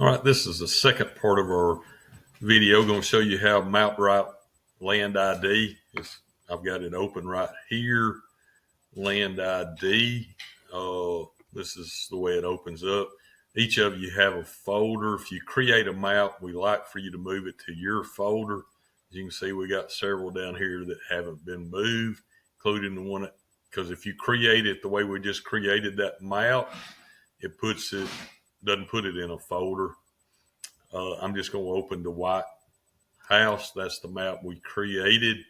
All right, this is the second part of our video. Going to show you how Mount Right Land ID. I've got it open right here. Land ID. This is the way it opens up. Each of you have a folder. If you create a map, we like for you to move it to your folder. As you can see, we got several down here that haven't been moved, including the one because if you create it the way we just created that map, it doesn't put it in a folder. I'm just going to open the White House. That's the map we created.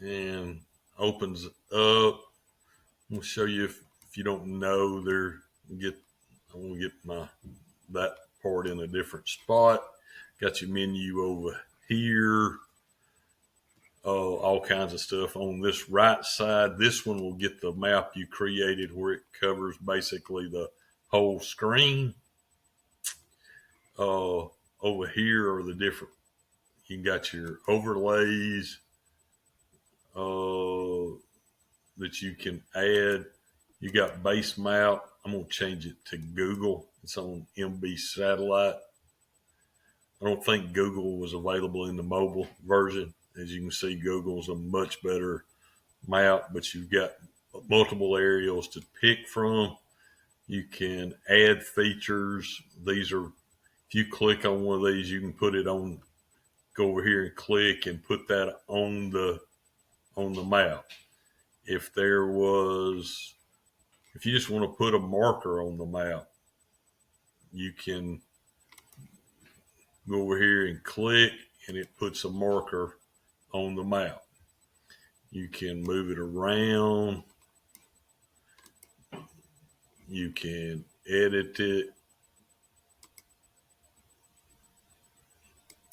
And opens up. I'm going to show you if you don't know there. I'm going to get that part in a different spot. Got your menu over here. All kinds of stuff on this right side. This one will get the map you created where it covers basically the whole screen. Over here are the different, you got your overlays that you can add. You got base map. I'm going to change it to Google. It's on MB Satellite. I don't think Google was available in the mobile version. As you can see, Google's a much better map, but you've got multiple areas to pick from. You can add features. These are, if you click on one of these, you can put it on, go over here and click and put that on the map. If you just want to put a marker on the map, you can go over here and click and it puts a marker on the map. You can move it around. You can edit it,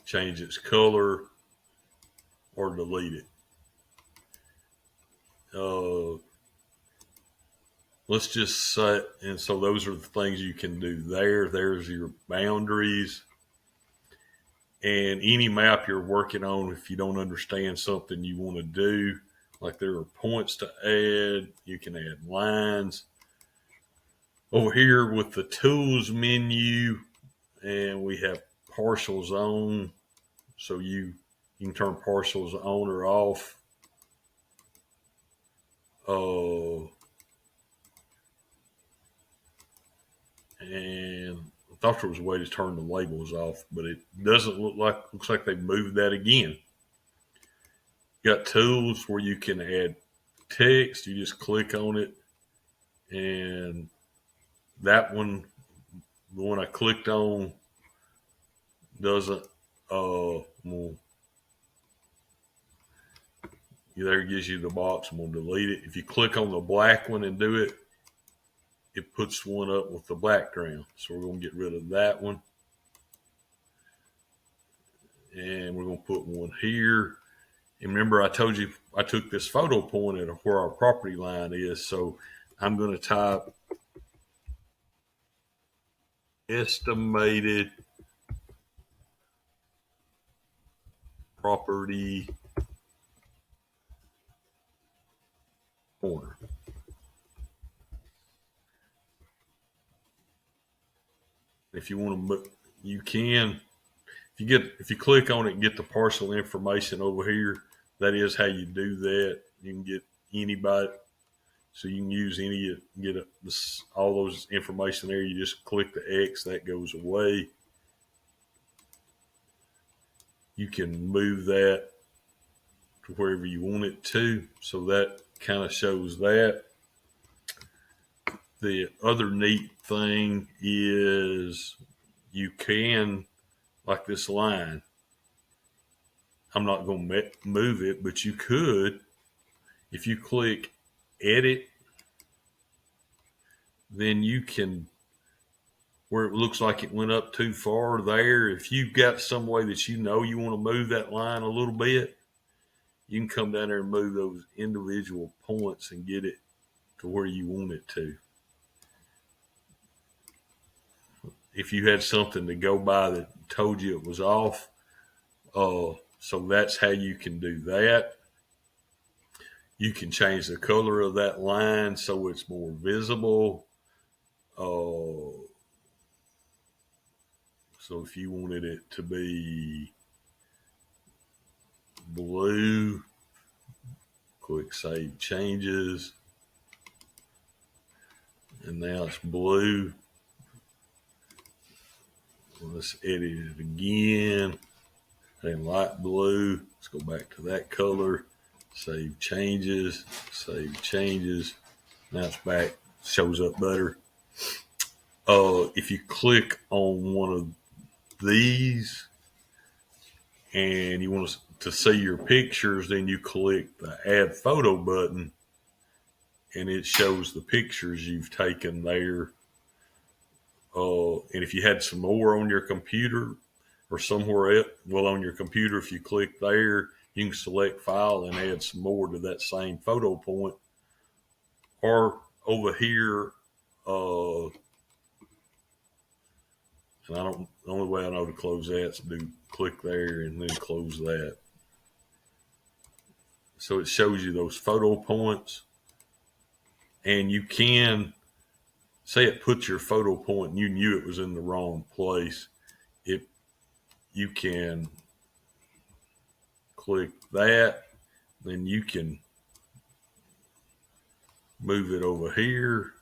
change its color, or delete it. Let's just say, and so those are the things you can do there. There's your boundaries. And any map you're working on, if you don't understand something you want to do, like there are points to add, you can add lines. Over here with the tools menu, and we have partials on, so you can turn partials on or off. And I thought there was a way to turn the labels off, but it doesn't looks like they moved that again. Got tools where you can add text. You just click on it, and that one, the one I clicked on, doesn't. There gives you the box. I'm gonna delete it. If you click on the black one and do it, it puts one up with the background. So we're gonna get rid of that one, and we're gonna put one here. And remember, I told you I took this photo point at where our property line is. So I'm going to type estimated property corner. If you want to, you can. If you click on it and get the parcel information over here, that is how you do that. You can get anybody, so you can use all those information there. You just click the X, that goes away. You can move that to wherever you want it to. So that kind of shows that. The other neat thing is you can, like this line, I'm not going to move it, but you could, if you click edit, then you can, where it looks like it went up too far there, if you've got some way that you want to move that line a little bit, you can come down there and move those individual points and get it to where you want it to. If you had something to go by that told you it was off, so that's how you can do that. You can change the color of that line so it's more visible. So if you wanted it to be blue, click Save Changes. And now it's blue. Let's edit it again. And light blue. Let's go back to that color. Save changes. Save changes. Now it's back. Shows up better. If you click on one of these and you want to see your pictures, then you click the Add Photo button, and it shows the pictures you've taken there. And if you had some more on your computer or somewhere else, well, on your computer, if you click there, you can select File and add some more to that same photo point. Or over here, and the only way I know to close that is to click there and then close that. So it shows you those photo points, and you can say it puts your photo point and you knew it was in the wrong place. You can click that, then you can move it over here,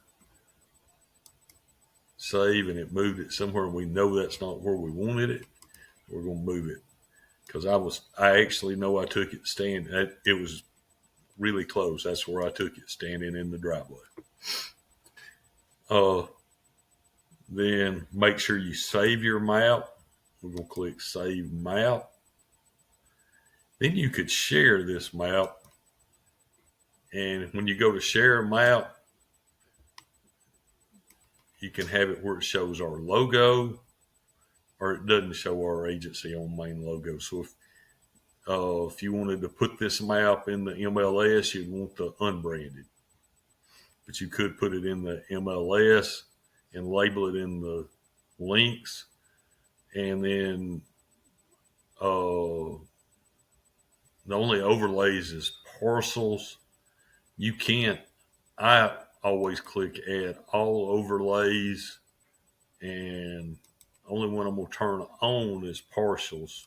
save, and it moved it somewhere and we know that's not where we wanted it. We're going to move it because I actually know I took it standing. It was really close. That's where I took it, standing in the driveway. Then make sure you save your map. We're going to click Save Map. Then you could share this map. And when you go to share a map, you can have it where it shows our logo, or it doesn't show our agency on main logo. So if you wanted to put this map in the MLS, you'd want the unbranded. But you could put it in the MLS and label it in the links. And then the only overlays is parcels. I always click Add All Overlays, and only one I'm going to turn on is parcels.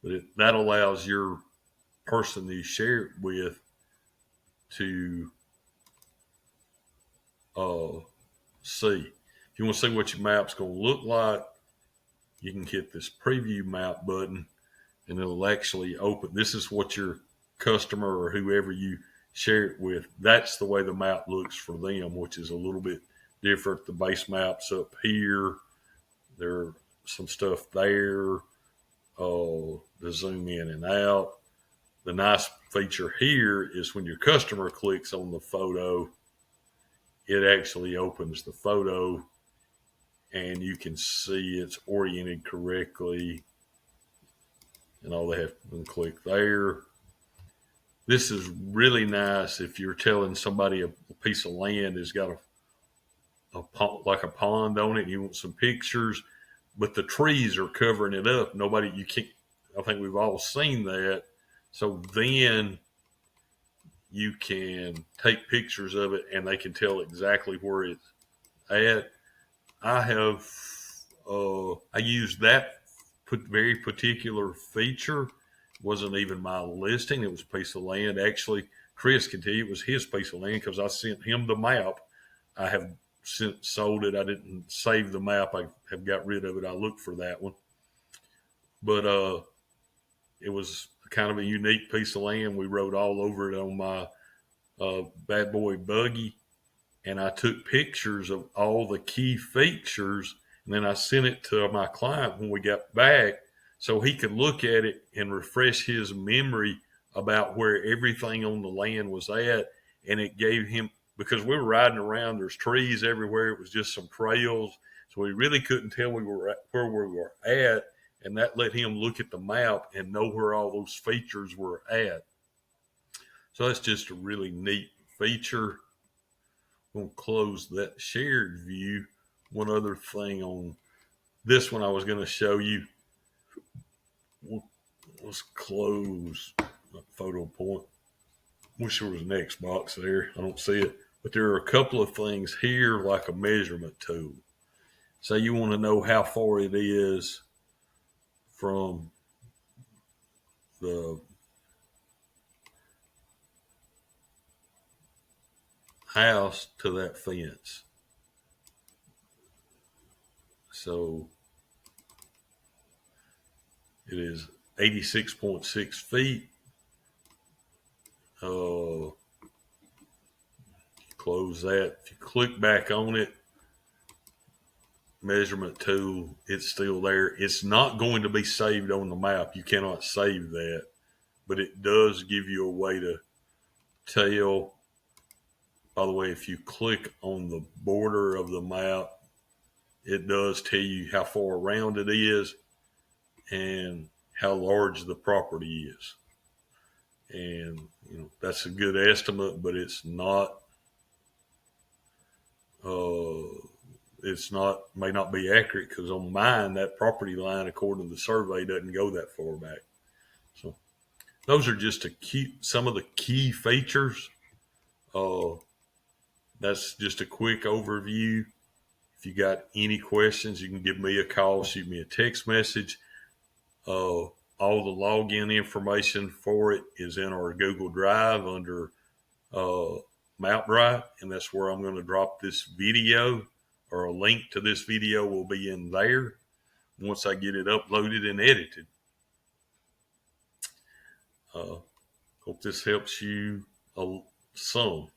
But that allows your person that you share it with to see. If you want to see what your map's going to look like, you can hit this Preview Map button, and it'll actually open. This is what your customer or whoever you share it with, that's the way the map looks for them, which is a little bit different. The base map's up here. There's some stuff there. To zoom in and out. The nice feature here is when your customer clicks on the photo, it actually opens the photo and you can see it's oriented correctly, and all they have to click there. This is really nice if you're telling somebody a piece of land has got like a pond on it and you want some pictures, but the trees are covering it up. You can't, I think we've all seen that. So then you can take pictures of it and they can tell exactly where it's at. I used that very particular feature. Wasn't even my listing. It was a piece of land. Actually, Chris can tell you it was his piece of land because I sent him the map. I have since sold it. I didn't save the map. I have got rid of it. I looked for that one. But it was kind of a unique piece of land. We rode all over it on my bad boy buggy, and I took pictures of all the key features, and then I sent it to my client when we got back so he could look at it and refresh his memory about where everything on the land was at. And it gave him, because we were riding around, there's trees everywhere. It was just some trails. So we really couldn't tell where we were at. And that let him look at the map and know where all those features were at. So that's just a really neat feature. I'm going to close that shared view. One other thing on this one I was going to show you. Let's close that photo point. wish there was an X box there. I don't see it. But there are a couple of things here like a measurement tool. Say you want to know how far it is from the house to that fence. So it is 86.6 feet. Close that. If you click back on it, measurement tool, it's still there. It's not going to be saved on the map. You cannot save that, but it does give you a way to tell. By the way, if you click on the border of the map, it does tell you how far around it is and how large the property is. And that's a good estimate, but it's not may not be accurate, because on mine that property line, according to the survey, doesn't go that far back. So those are just some of the key features. That's just a quick overview. If you got any questions, you can give me a call, shoot me a text message. All the login information for it is in our Google Drive under MapRight, and that's where I'm going to drop this video, or a link to this video will be in there once I get it uploaded and edited. Hope this helps you some.